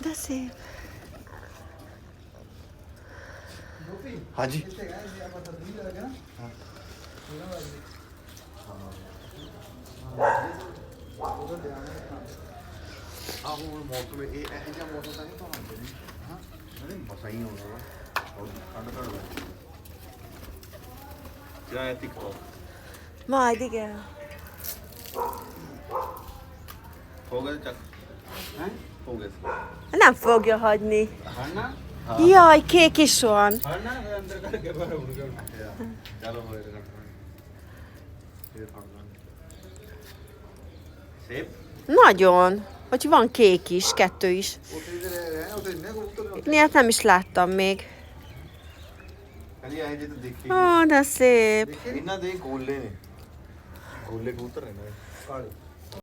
ਦੱਸੇ ਹਾਂਜੀ ਆਹ ਹੁਣ ਮੌਸਮ ਇਹ ਜਿਹਾ ਮੌਸਮ ਤਾਂ ਨਹੀਂ ਭਾਉਂਦੇ ਨੇ ਹਾਂ ਨਹੀਂ ਬਸ ਹੀ ਹੋਣਾ ਵਾ ਔਰ ਠੰਡ ਘੜ ਲੱਗੀ ਕਿਆ ਤਿੱਖ ਮਾਂ ਦੀ ਗਿਆ ਹੋ ਗਿਆ ਚੱਕ ਹੈ ਹੋ ਗਿਆ nem fogja hagyni. ਹਣਾ Jaj, kék is van. ਹਣਾ ਅੰਦਰ ਕਰਕੇ ਬਾਹਰ ਉੜ ਗਿਆ ਚਲੋ ਹੋਏ ਤੇ ਫਿਰ ਫੜ ਲਾਂਗੇ ਸੇਬ Nagyon. Hogy van kék is, kettő is. Ilyet nem is láttam még. ਕਹਿੰਦੀ ਇਹ ਜੇ ਤਾਂ ਦੇਖੀ Ó, de szép. ਇਹਨਾਂ ਦੇ ਗੋਲੇ ਨੇ ਗੋਲੇ ਕਬੂਤਰ ਨੇ ਕਾਲੇ